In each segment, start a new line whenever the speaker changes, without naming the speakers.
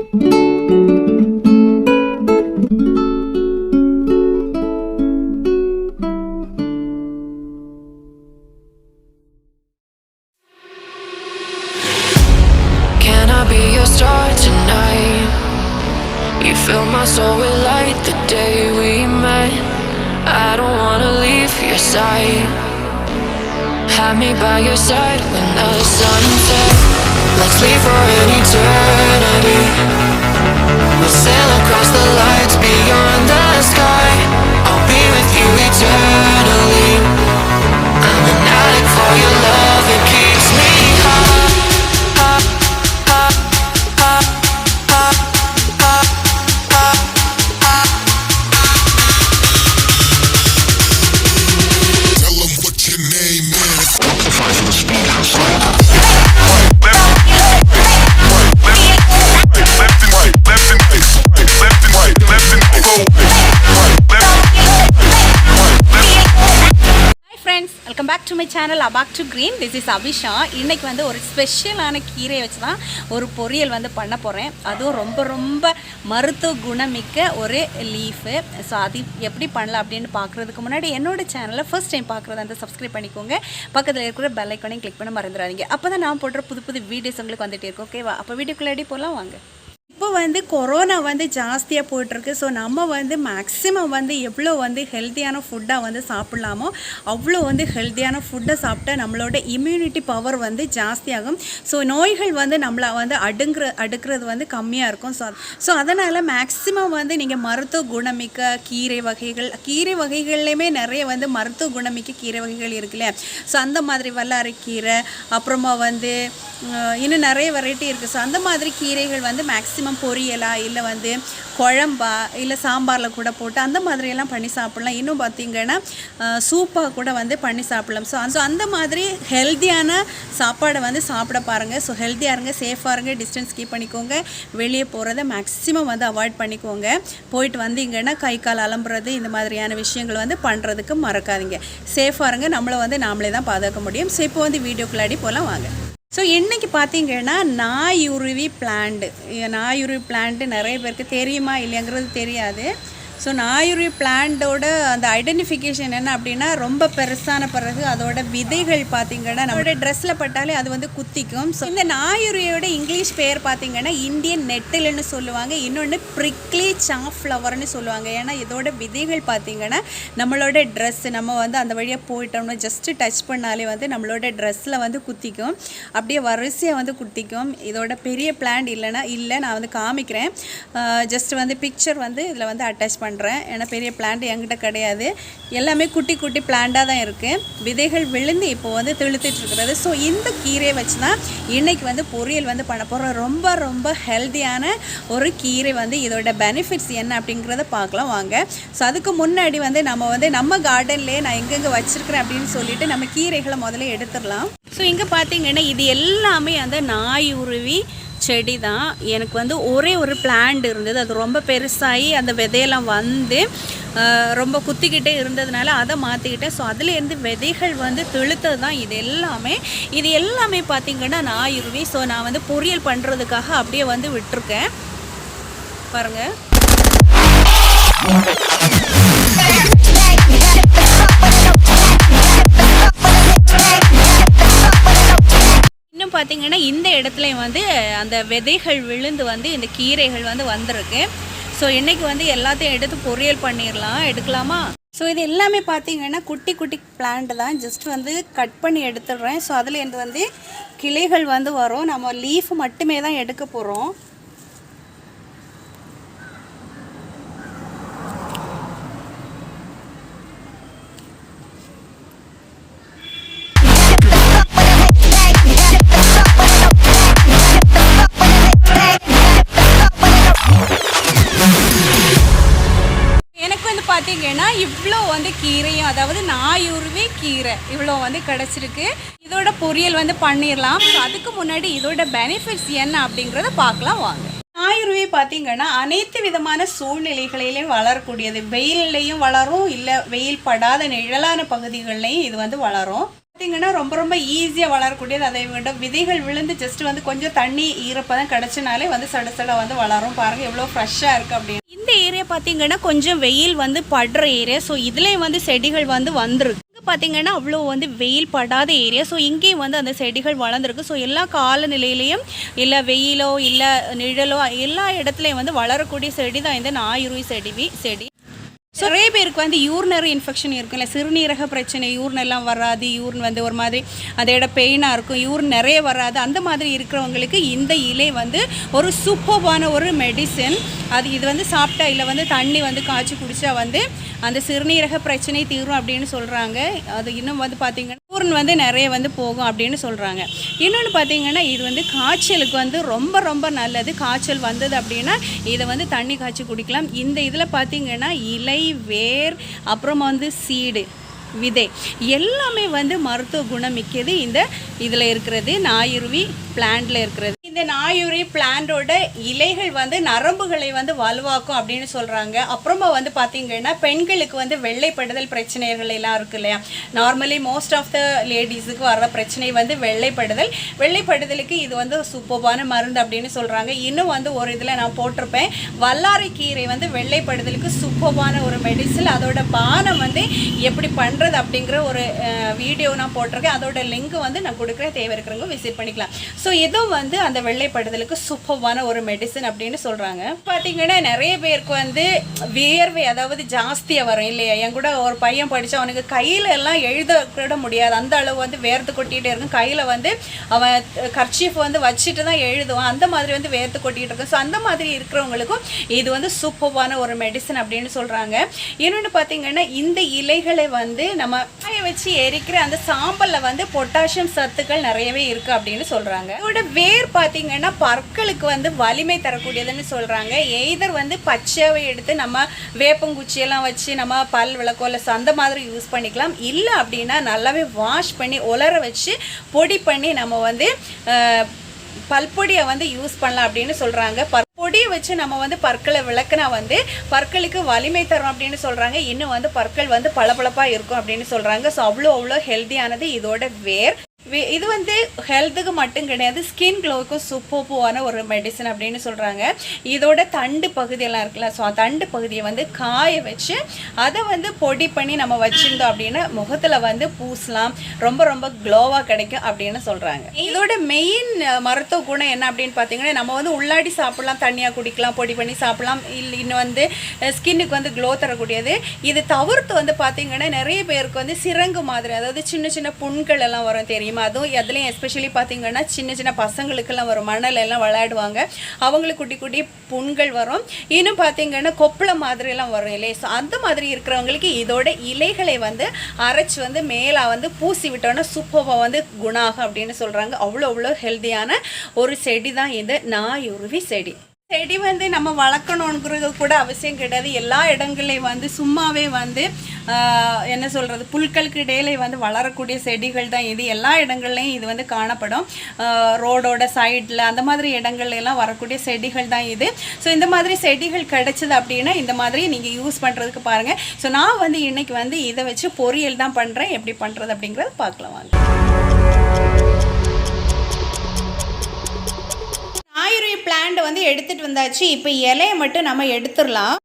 Can I be your star tonight? You fill my soul with light the day we met. I don't wanna leave your side. Have me by your side when the sun sets. Let's leave for an eternity. We'll sail across the lights beyond the sky. I'll be with you eternally. I'm an addict for your love, it keeps me high.
Welcome back to my channel Abactive Green. This is Abisha. இன்னைக்கு வந்து ஒரு ஸ்பெஷலான கீரை வச்சு தான் ஒரு பொரியல் வந்து பண்ண போகிறேன். அதுவும் ரொம்ப மருத்துவ குணமிக்க ஒரு லீஃபு. ஸோ அது எப்படி பண்ணலாம் அப்படின்னு பார்க்குறதுக்கு முன்னாடி என்னோட சேனலை ஃபர்ஸ்ட் டைம் பார்க்குறதா வந்து சப்ஸ்கிரைப் பண்ணிக்கோங்க. பக்கத்தில் இருக்கிற பெல் ஐக்கானையும் கிளிக் பண்ண மறந்துடாதீங்க. அப்போ தான் நான் போடுற புது வீடியோஸ் உங்களுக்கு வந்துகிட்டே இருக்கும். ஓகேவா? அப்போ வீடியோக்குள்ளாடி போகலாம் வாங்க. இப்போ வந்து கொரோனா வந்து ஜாஸ்தியாக போயிட்டுருக்கு. ஸோ நம்ம வந்து மேக்ஸிமம் வந்து எவ்வளோ வந்து ஹெல்த்தியான ஃபுட்டாக வந்து சாப்பிட்லாமோ அவ்வளோ வந்து ஹெல்த்தியான ஃபுட்டை சாப்பிட்டா நம்மளோட இம்யூனிட்டி பவர் வந்து ஜாஸ்தியாகும். ஸோ நோய்கள் வந்து நம்மளை வந்து அடுக்கிறது வந்து கம்மியாக இருக்கும். ஸோ அதனால் மேக்ஸிமம் வந்து நீங்கள் மருத்துவ குணமிக்க கீரை வகைகள்லையுமே நிறைய வந்து மருத்துவ குணமிக்க கீரை வகைகள் இருக்குல்ல. ஸோ அந்த மாதிரி வல்லாரை கீரை, அப்புறமா வந்து இன்னும் நிறைய வெரைட்டி இருக்குது. ஸோ அந்த மாதிரி கீரைகள் வந்து மேக்ஸிமம் பொரியலா இல்லை வந்து குழம்பா இல்லை சாம்பாரில் கூட போட்டு அந்த மாதிரியெல்லாம் பண்ணி சாப்பிட்லாம். இன்னும் பார்த்திங்கன்னா சூப்பாக கூட வந்து பண்ணி சாப்பிட்லாம். ஸோ அந்த மாதிரி ஹெல்த்தியான சாப்பாடை வந்து சாப்பிட பாருங்கள். ஸோ ஹெல்த்தியாக இருங்க, சேஃபாக இருங்க, டிஸ்டன்ஸ் கீப் பண்ணிக்கோங்க, வெளியே போகிறத மேக்ஸிமம் வந்து அவாய்ட் பண்ணிக்கோங்க. போயிட்டு வந்தீங்கன்னா கை கால் அலம்புறது இந்த மாதிரியான விஷயங்கள் வந்து பண்ணுறதுக்கு மறக்காதீங்க. சேஃபாக இருங்க, நம்மளை வந்து நாமளே தான் பாதுகாக்க முடியும். ஸோ இப்போ வந்து வீடியோக்குள்ளாடி போகலாம் வாங்க. ஸோ இன்றைக்கி பார்த்தீங்கன்னா நாயுருவி பிளான்ட்டு நிறைய பேருக்கு தெரியுமா இல்லைங்கிறது தெரியாது. ஸோ நாயுருவி பிளான்ட்டோட அந்த ஐடென்டிஃபிகேஷன் என்ன அப்படின்னா, ரொம்ப பெருசான பிறகு அதோட விதைகள் பார்த்திங்கன்னா நம்மளோட ட்ரெஸ்ஸில் பட்டாலே அது வந்து குத்திக்கும். ஸோ இந்த நாயுருவியோட இங்கிலீஷ் பேர் பார்த்திங்கன்னா இந்தியன் நெட்டில்னு சொல்லுவாங்க, இன்னொன்று ப்ரிக்லி சாஃப்ளவர்னு சொல்லுவாங்க. ஏன்னா இதோட விதைகள் பார்த்திங்கன்னா நம்மளோட ட்ரெஸ்ஸு நம்ம வந்து அந்த வழியாக போயிட்டோம்னா ஜஸ்ட்டு டச் பண்ணாலே வந்து நம்மளோட ட்ரெஸ்ஸில் வந்து குத்திக்கும், அப்படியே வரிசையாக வந்து குத்திக்கும். இதோட பெரிய பிளான்ட் இல்லை நான் வந்து காமிக்கிறேன். ஜஸ்ட் வந்து பிக்சர் வந்து இதில் வந்து அட்டாச் பண்ணுறேன். ஏன்னா பெரிய பிளான்ட் என்கிட்ட கிடையாது, எல்லாமே குட்டி பிளான்ட்டாக தான் இருக்குது. விதைகள் விழுந்து இப்போ வந்து தெளித்துட்டு இருக்கிறது. ஸோ இந்த கீரையை வச்சு தான் இன்றைக்கி வந்து பொரியல் வந்து பண்ண போகிறோம். ரொம்ப ஹெல்த்தியான ஒரு கீரை வந்து இதோட பெனிஃபிட்ஸ் என்ன அப்படிங்கிறத பார்க்கலாம் வாங்க. ஸோ அதுக்கு முன்னாடி வந்து நம்ம கார்டன்லேயே நான் எங்கெங்கே வச்சுருக்கிறேன் அப்படின்னு சொல்லிட்டு நம்ம கீரைகளை முதல்ல எடுத்துடலாம். ஸோ இங்கே பார்த்தீங்கன்னா இது எல்லாமே அந்த நாயுருவி செடி தான். எனக்கு வந்து ஒரே ஒரு பிளான்ட் இருந்தது, அது ரொம்ப பெருசாகி அந்த விதையெல்லாம் வந்து ரொம்ப குத்திக்கிட்டே இருந்ததுனால அதை மாற்றிக்கிட்டேன். ஸோ அதுலேருந்து விதைகள் வந்து தெளித்தது தான் இது எல்லாமே பார்த்திங்கன்னா நாயுருவி. ஸோ நான் வந்து பொரியல் பண்ணுறதுக்காக அப்படியே வந்து விட்டுருக்கேன் பாருங்கள். பார்த்திங்கன்னா இந்த இடத்துலையும் வந்து அந்த விதைகள் விழுந்து வந்து இந்த கீரைகள் வந்து வந்திருக்கு. ஸோ இன்றைக்கி வந்து எல்லாத்தையும் எடுத்து பொரியல் எடுக்கலாமா? ஸோ இது எல்லாமே பார்த்திங்கன்னா குட்டி பிளான்ட் தான், ஜஸ்ட் வந்து கட் பண்ணி எடுத்துடுறேன். ஸோ அதில் இருந்து வந்து கிளைகள் வந்து வரும், நம்ம லீஃப் மட்டுமே தான் எடுக்க போகிறோம். பார்த்தீங்கன்னா இவ்வளோ வந்து கீரையும், அதாவது நாயுருவி கீரை இவ்வளோ வந்து கிடச்சிருக்கு. இதோட பொரியல் வந்து பண்ணிடலாம். ஸோ அதுக்கு முன்னாடி இதோட பெனிஃபிட்ஸ் என்ன அப்படிங்கிறத பார்க்கலாம் வாங்க. நாயுருவி பார்த்தீங்கன்னா அனைத்து விதமான சூழ்நிலைகளிலையும் வளரக்கூடியது. வெயிலையும் வளரும், இல்லை வெயில் படாத நிழலான பகுதிகள்லையும் இது வந்து வளரும். பார்த்தீங்கன்னா ரொம்ப ரொம்ப ஈஸியாக வளரக்கூடியது. அதை விட விதைகள் விழுந்து ஜஸ்ட் வந்து கொஞ்சம் தண்ணி ஈரப்பதம் கிடச்சினாலே வந்து சட வந்து வளரும். பாருங்கள் எவ்வளோ ஃப்ரெஷ்ஷாக இருக்குது அப்படின்னு. இந்த ஏரியா பார்த்தீங்கன்னா கொஞ்சம் வெயில் வந்து படுற ஏரியா. ஸோ இதுலேயும் வந்து செடிகள் வந்து வந்துருக்கு. இங்கே பார்த்தீங்கன்னா அவ்வளோ வந்து வெயில் படாத ஏரியா. ஸோ இங்கேயும் வந்து அந்த செடிகள் வளர்ந்துருக்கு. ஸோ எல்லா காலநிலையிலையும் இல்லை வெயிலோ இல்லை நிழலோ எல்லா இடத்துலையும் வந்து வளரக்கூடிய செடி தான் இந்த நாயுருவி செடி. ஸோ நிறைய பேருக்கு வந்து யூரினரி இன்ஃபெக்ஷன் இருக்குல்ல, சிறுநீரக பிரச்சனை, யூரினெல்லாம் வராது, யூரின் வந்து ஒரு மாதிரி அதோட பெயினாக இருக்கும், யூரின் நிறைய வராது, அந்த மாதிரி இருக்கிறவங்களுக்கு இந்த இலை வந்து ஒரு சூப்பர்வான ஒரு மெடிசன். இது வந்து சாப்பிட்டா இல்லை வந்து தண்ணி வந்து காய்ச்சி குடித்தா வந்து அந்த சிறுநீரக பிரச்சனை தீரும் அப்படின்னு சொல்கிறாங்க. அது இன்னும் வந்து பார்த்திங்கன்னா யூரின் வந்து நிறைய வந்து போகும் அப்படின்னு சொல்கிறாங்க. இன்னொன்று பார்த்திங்கன்னா இது வந்து காய்ச்சலுக்கு வந்து ரொம்ப ரொம்ப நல்லது. காய்ச்சல் வந்தது அப்படின்னா இதை வந்து தண்ணி காய்ச்சி குடிக்கலாம். இந்த இதில் பார்த்திங்கன்னா இலை, வேர், அப்புறம் வந்து சீடு, விதை எல்லாமே வந்து மருத்துவ குணம் மிக்கது இந்த இதில் இருக்கிறது, நாயுருவி பிளான்ட்ல இருக்கிறது. இந்த நாயுருவி பிளான்டோட இலைகள் வந்து நரம்புகளை வந்து வலுவாக்கும் அப்படின்னு சொல்கிறாங்க. அப்புறமா வந்து பார்த்திங்கன்னா பெண்களுக்கு வந்து வெள்ளைப்படுதல் பிரச்சனைகள் எல்லாம் இருக்கு இல்லையா, நார்மலி மோஸ்ட் ஆஃப் த லேடிஸுக்கு வர்ற பிரச்சனை வந்து வெள்ளைப்படுதலுக்கு இது வந்து சூப்பர்வான மருந்து அப்படின்னு சொல்கிறாங்க. இன்னும் வந்து ஒரு இதில் நான் போட்டிருப்பேன், வல்லாரை கீரை வந்து வெள்ளைப்படுதலுக்கு சூப்பர்வான ஒரு மெடிசன். அதோட பானம் வந்து எப்படி பண்ணுறது அப்படிங்கிற ஒரு வீடியோ நான் போட்டிருக்கேன். அதோட லிங்க் வந்து நான் கொடுக்குறேன், தேவை இருக்கிறவங்க விசிட் பண்ணிக்கலாம். ஸோ இதுவும் வந்து அந்த வெள்ளைப்படுதலுக்கு சூப்பர்வான ஒரு மெடிசன் அப்படின்னு சொல்கிறாங்க. பார்த்தீங்கன்னா நிறைய பேருக்கு வந்து வேர்வை அதாவது ஜாஸ்தியாக வரும் இல்லையா. என் கூட ஒரு பையன் படித்தா அவனுக்கு கையில் எல்லாம் எழுத கூட முடியாது, அந்த அளவு வந்து வேர்த்து கொட்டிகிட்டே இருக்கும். கையில் வந்து அவன் கர்ச்சீஃப் வந்து வச்சுட்டு தான் எழுதுவான், அந்த மாதிரி வந்து வேர்த்து கொட்டிகிட்டு இருக்கும். ஸோ அந்த மாதிரி இருக்கிறவங்களுக்கும் இது வந்து சூப்பர்வான ஒரு மெடிசன் அப்படின்னு சொல்கிறாங்க. இன்னொன்று பார்த்தீங்கன்னா இந்த இலைகளை வந்து நம்ம காய வச்சு எரிக்கிற அந்த சாம்பலில் வந்து பொட்டாசியம் சத்துக்கள் நிறையவே இருக்குது அப்படின்னு சொல்கிறாங்க. இதோட வேர் பார்த்தீங்கன்னா பற்களுக்கு வந்து வலிமை தரக்கூடியதுன்னு சொல்கிறாங்க. எய்தர் வந்து பச்சையாவை எடுத்து நம்ம வேப்பங்குச்சியெல்லாம் வச்சு நம்ம பல் விளக்கோல அந்த மாதிரி யூஸ் பண்ணிக்கலாம். இல்லை அப்படின்னா நல்லாவே வாஷ் பண்ணி உலர வச்சு பொடி பண்ணி நம்ம வந்து பல்பொடியை வந்து யூஸ் பண்ணலாம் அப்படின்னு சொல்கிறாங்க. பொடியை வச்சு நம்ம வந்து பற்களை விளக்குனா வந்து பற்களுக்கு வலிமை தரும் அப்படின்னு சொல்கிறாங்க. இன்னும் வந்து பற்கள் வந்து பளபளப்பாக இருக்கும் அப்படின்னு சொல்கிறாங்க. ஸோ அவ்வளோ ஹெல்த்தியானது இதோட வேர். இது வந்து ஹெல்த்துக்கு மட்டும் கிடையாது, ஸ்கின் க்ளோவுக்கும் சூப்பர்வான ஒரு மெடிசன் அப்படின்னு சொல்கிறாங்க. இதோட தண்டு பகுதியெல்லாம் இருக்குல்ல, ஸோ தண்டு பகுதியை வந்து காய வச்சு அதை வந்து பொடி பண்ணி நம்ம வச்சுருந்தோம் அப்படின்னா முகத்தில் வந்து பூசலாம், ரொம்ப க்ளோவாக கிடைக்கும் அப்படின்னு சொல்கிறாங்க. இதோட மெயின் மருத்துவ குணம் என்ன அப்படின்னு பார்த்தீங்கன்னா, நம்ம வந்து உள்ளாடி சாப்பிடலாம், தண்ணியாக குடிக்கலாம், பொடி பண்ணி சாப்பிடலாம். இன்னும் வந்து ஸ்கின்னுக்கு வந்து க்ளோ தரக்கூடியது. இது தவிர்த்து வந்து பார்த்திங்கன்னா நிறைய பேருக்கு வந்து சிரங்கு மாதிரி, அதாவது சின்ன புண்கள் எல்லாம் வரும் தெரியுமா. அதுவும் அதுலேயும் எஸ்பெஷலி பார்த்திங்கன்னா சின்ன பசங்களுக்கெல்லாம் வரும், மணல் எல்லாம் விளையாடுவாங்க, அவங்களுக்கு குட்டி புண்கள் வரும். இன்னும் பார்த்திங்கன்னா கொப்பளை மாதிரிலாம் வரும் இல்லையா. ஸோ அந்த மாதிரி இருக்கிறவங்களுக்கு இதோட இலைகளை வந்து அரைச்சி வந்து மேலே வந்து பூசி விட்டோன்னா சூப்பராக வந்து குணாகும் அப்படின்னு சொல்கிறாங்க. அவ்வளோ ஹெல்த்தியான ஒரு செடி தான் இந்த நாயுருவி செடி. செடி வந்து நம்ம வளர்க்கணுங்கிறது கூட அவசியம் கிடையாது. எல்லா இடங்கள்லையும் வந்து சும்மாவே வந்து என்ன சொல்கிறது, புல்களுக்கு இடையில வந்து வளரக்கூடிய செடிகள் தான் இது. எல்லா இடங்கள்லையும் இது வந்து காணப்படும், ரோடோட சைடில் அந்த மாதிரி இடங்கள்லாம் வரக்கூடிய செடிகள் தான் இது. ஸோ இந்த மாதிரி செடிகள் கிடைச்சது அப்படின்னா இந்த மாதிரி நீங்கள் யூஸ் பண்ணுறதுக்கு பாருங்கள். ஸோ நான் வந்து இன்றைக்கி வந்து இதை வச்சு பொரியல் தான் பண்ணுறேன். எப்படி பண்ணுறது அப்படிங்கிறத பார்க்கலாம் வாங்க. நாயுருவி பிளான்ட் வந்து எடுத்துகிட்டு வந்தாச்சு. இப்போ இலையை மட்டும் நம்ம எடுத்துடலாம்.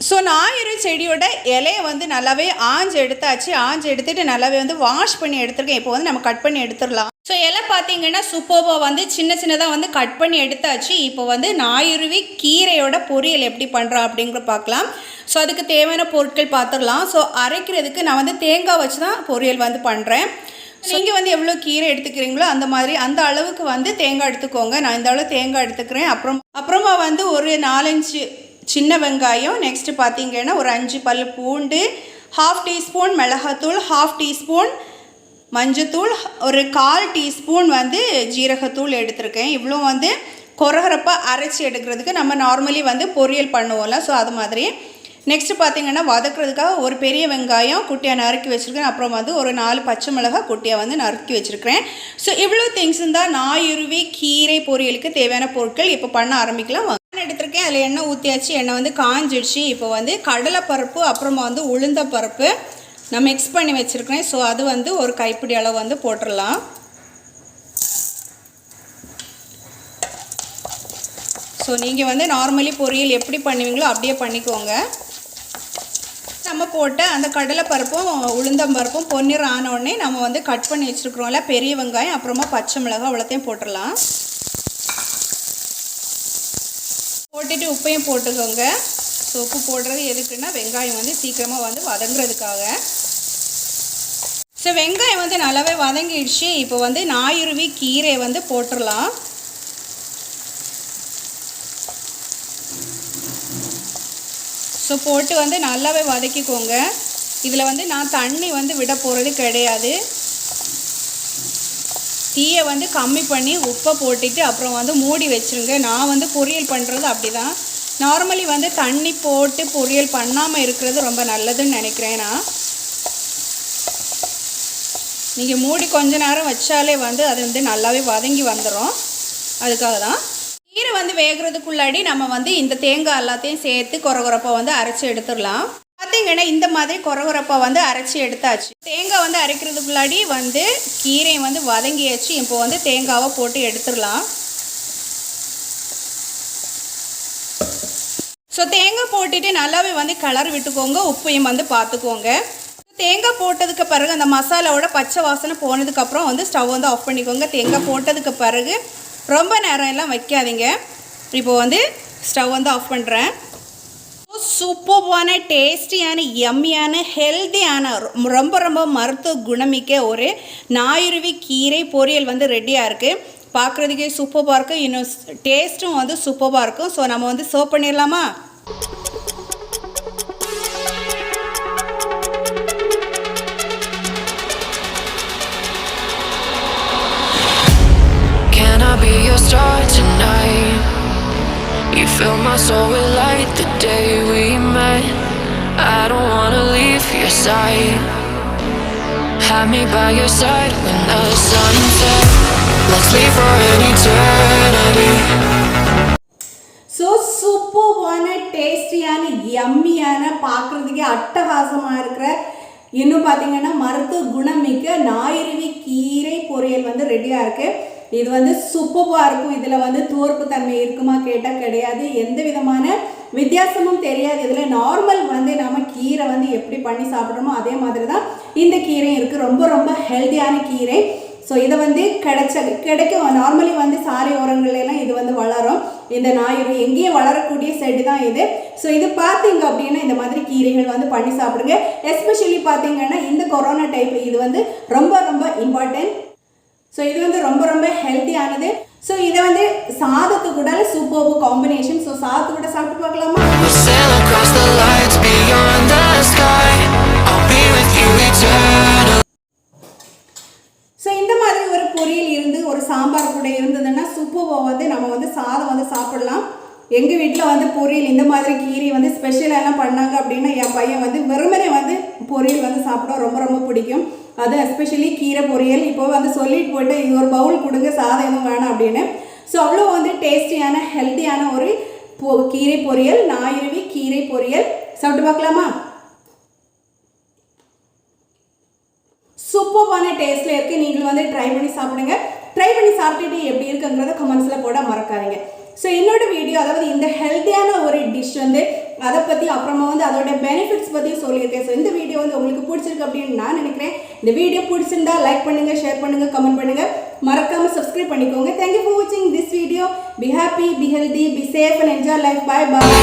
ஸோ நாயுருவி செடியோட இலையை வந்து நல்லாவே ஆஞ்சு எடுத்துட்டு நல்லாவே வந்து வாஷ் பண்ணி எடுத்துருக்கேன். இப்போ வந்து நம்ம கட் பண்ணி எடுத்துடலாம். ஸோ இலை பார்த்தீங்கன்னா சூப்பராக வந்து சின்னதாக வந்து கட் பண்ணி எடுத்தாச்சு. இப்போ வந்து நாயுருவி கீரையோட பொரியல் எப்படி பண்ணுறோம் அப்படிங்கிற பார்க்கலாம். ஸோ அதுக்கு தேவையான பொருட்கள் பார்த்துடலாம். ஸோ அரைக்கிறதுக்கு நான் வந்து தேங்காய் வச்சு தான் பொரியல் வந்து பண்ணுறேன். நீங்கள் வந்து எவ்வளோ கீரை எடுத்துக்கிறீங்களோ அந்த அளவுக்கு வந்து தேங்காய் எடுத்துக்கோங்க. நான் இந்த அளவு தேங்காய் எடுத்துக்கிறேன். அப்புறமா வந்து ஒரு 4-5 சின்ன வெங்காயம், நெக்ஸ்ட்டு பார்த்தீங்கன்னா ஒரு 5 பல் பூண்டு, 1/2 டீஸ்பூன் மிளகாத்தூள், 1/2 டீஸ்பூன் மஞ்சத்தூள், ஒரு 1/4 டீஸ்பூன் வந்து ஜீரகத்தூள் எடுத்திருக்கேன். இவ்வளோ வந்து கொரகரப்பாக அரைச்சி எடுக்கிறதுக்கு நம்ம நார்மலி வந்து பொரியல் பண்ணுவோம்ல, ஸோ அது மாதிரி. நெக்ஸ்ட்டு பார்த்திங்கன்னா வதக்குறதுக்காக ஒரு பெரிய வெங்காயம் குட்டியாக நறுக்கி வச்சுருக்கேன். அப்புறம் வந்து ஒரு 4 பச்சை மிளகாய் குட்டியாக வந்து நறுக்கி வச்சுருக்கிறேன். ஸோ இவ்வளோ திங்ஸ் தான் நாயுருவி கீரை பொரியலுக்கு தேவையான பொருட்கள். இப்போ பண்ண ஆரம்பிக்கலாம். எடுத்திருக்கேன், அதில் எண்ணெய் ஊற்றியாச்சு. எண்ணெய் வந்து காஞ்சிடுச்சு. இப்போ வந்து கடலைப்பருப்பு, அப்புறமா வந்து உளுந்தப்பருப்பு, நான் மிக்ஸ் பண்ணி வச்சுருக்கிறேன். ஸோ அது வந்து ஒரு கைப்பிடி அளவு வந்து போட்டுடலாம். ஸோ நீங்கள் வந்து நார்மலி பொரியல் எப்படி பண்ணுவீங்களோ அப்படியே பண்ணிக்கோங்க. நம்ம போட்ட அந்த கடலைப்பருப்பும் உளுந்தம்பருப்பும் பொன்னிறம் ஆனோடனே நம்ம வந்து கட் பண்ணி வச்சுருக்குறோம்ல பெரிய வெங்காயம் அப்புறமா பச்சை மிளகாய் அவ்வளோத்தையும் போட்டுடலாம். போட்டுட்டு உப்பையும் போட்டுக்கோங்க. ஸோ உப்பு போடுறது எதுக்குன்னா வெங்காயம் வந்து சீக்கிரமாக வந்து வதங்குறதுக்காக. ஸோ வெங்காயம் வந்து நல்லாவே வதங்கிடுச்சு. இப்போ வந்து நாயுருவி கீரை வந்து போட்டுடலாம். ஸோ போட்டு வந்து நல்லாவே வதக்கிக்கோங்க. இதில் வந்து நான் தண்ணி வந்து விட போகிறது கிடையாது. தீயை வந்து கம்மி பண்ணி உப்பை போட்டுட்டு அப்புறம் வந்து மூடி வச்சுருங்க. நான் வந்து பொரியல் பண்ணுறது அப்படி தான். நார்மலி வந்து தண்ணி போட்டு பொரியல் பண்ணாமல் இருக்கிறது ரொம்ப நல்லதுன்னு நினைக்கிறேன் நான். நீங்கள் மூடி கொஞ்ச நேரம் வச்சாலே வந்து அது வந்து நல்லாவே வதங்கி வந்துடும். அதுக்காக தான். கீரை வந்து வேகிறதுக்குள்ளாடி நம்ம வந்து இந்த தேங்காய் எல்லாத்தையும் சேர்த்து கொரகொரப்பா வந்து அரைச்சி எடுத்துடலாம். பார்த்தீங்கன்னா இந்த மாதிரி கொரகொரப்பா வந்து அரைச்சி எடுத்தாச்சு. தேங்காய் வந்து அரைக்கிறதுக்குள்ளாடி வந்து கீரையை வந்து வதங்கியாச்சு. இப்போ வந்து தேங்காவை போட்டு எடுத்துடலாம். ஸோ தேங்காய் போட்டுட்டு நல்லாவே வந்து கலர் விட்டுக்கோங்க. உப்பையும் வந்து பார்த்துக்கோங்க. தேங்காய் போட்டதுக்கு பிறகு அந்த மசாலாவோட பச்சை வாசனை போனதுக்கப்புறம் வந்து ஸ்டவ் வந்து ஆஃப் பண்ணிக்கோங்க. தேங்காய் போட்டதுக்கு பிறகு ரொம்ப நேரம் எல்லாம் வைக்காதீங்க. இப்போ வந்து ஸ்டவ் வந்து ஆஃப் பண்ணுறேன். சூப்பர்வான டேஸ்டியான எம்மியான ஹெல்த்தியான ரொம்ப ரொம்ப மருத்துவ குணமிக்க ஒரு நாயுருவி கீரை பொரியல் வந்து ரெடியாக இருக்குது. பார்க்குறதுக்கே சூப்பராக இருக்குது. இன்னும் டேஸ்ட்டும் வந்து சூப்பராக இருக்கும். ஸோ நம்ம வந்து சர்வ் பண்ணிடலாமா?
Can I be your star tonight? You fill my soul with light the day we met. I don't wanna leave your side. Have me by your side when the sun sets. Let's leave for an eternity.
So சூப்பர்வான டேஸ்டியான எம்மியான பார்க்குறதுக்கே அட்டகாசமாக இருக்கிற இன்னும் பார்த்தீங்கன்னா மருத்துவ குணமிக்க நாயுருவி கீரை பொரியல் வந்து ரெடியாக இருக்குது. இது வந்து சூப்பராக இருக்கும். இதில் வந்து தோற்பு தன்மை இருக்குமா கேட்டால் கிடையாது. எந்த விதமான வித்தியாசமும் தெரியாது. இதில் நார்மல் வந்து நம்ம கீரை வந்து எப்படி பண்ணி சாப்பிட்றோமோ அதே மாதிரி தான் இந்த கீரையும் இருக்குது. ரொம்ப ரொம்ப ஹெல்த்தியான கீரை. ஸோ இதை வந்து கிடைக்கும். நார்மலி வந்து சாலை ஓரங்கள்லாம் இது வந்து வளரும். இந்த நாயுருவி எங்கேயும் வளரக்கூடிய செடி தான் இது. ஸோ இது பார்த்தீங்க அப்படின்னா இந்த மாதிரி கீரைகள் வந்து பண்ணி சாப்பிடுங்க. எஸ்பெஷலி பார்த்தீங்கன்னா இந்த கொரோனா டைப் இது வந்து ரொம்ப ரொம்ப இம்பார்ட்டன்ட். ஸோ இது வந்து ரொம்ப ரொம்ப ஹெல்த்தியானது. ஸோ இதை வந்து சாதத்து கூட சூப்பர் காம்பினேஷன். ஸோ சாதத்து கூட சாப்பிட்டு பார்க்கலாமா? ஸோ இந்த மாதிரி ஒரு பொரியல் இருந்து ஒரு சாம்பார் கூட இருந்ததுன்னா சூப்பராக வந்து நம்ம வந்து சாதம் வந்து சாப்பிடலாம். எங்கள் வீட்டில் வந்து பொரியல் இந்த மாதிரி கீரை வந்து ஸ்பெஷலெல்லாம் பண்ணாங்க அப்படின்னா என் பையன் வந்து வெறுமனே வந்து பொரியல் வந்து சாப்பிட ரொம்ப ரொம்ப பிடிக்கும். அது எஸ்பெஷலி கீரை பொரியல். இப்போ வந்து சொல்லிட்டு போட்டு இது ஒரு பவுல் கொடுங்க சாதம் எதுவும் வேணாம் அப்படின்னு. ஸோ அவ்வளோ வந்து டேஸ்டியான ஹெல்த்தியான ஒரு கீரை பொரியல், நாயுருவி கீரை பொரியல் சாப்பிட்டு பார்க்கலாமா? சூப்பரான டேஸ்ட்டில் இருக்குது. நீங்கள் வந்து ட்ரை பண்ணி சாப்பிடுங்க. ட்ரை பண்ணி சாப்பிட்டுட்டு எப்படி இருக்குங்கிறத கமெண்ட்ஸில் போட மறக்காதீங்க. ஸோ என்னோட வீடியோ அதாவது இந்த ஹெல்த்தியான ஒரு டிஷ் வந்து அதை பற்றி அப்புறமா வந்து அதோட பெனிஃபிட்ஸ் பற்றியும் சொல்லியிருக்கேன். ஸோ இந்த வீடியோ வந்து உங்களுக்கு பிடிச்சிருக்கு அப்படின்னு நான் நினைக்கிறேன். இந்த வீடியோ பிடிச்சிருந்தா லைக் பண்ணுங்கள், ஷேர் பண்ணுங்கள், கமெண்ட் பண்ணுங்கள், மறக்காமல் சப்ஸ்கிரைப் பண்ணிக்கோங்க. தேங்க்யூ ஃபார் வாட்சிங் this video. Be happy, B healthy, be safe and enjoy life. Bye bye.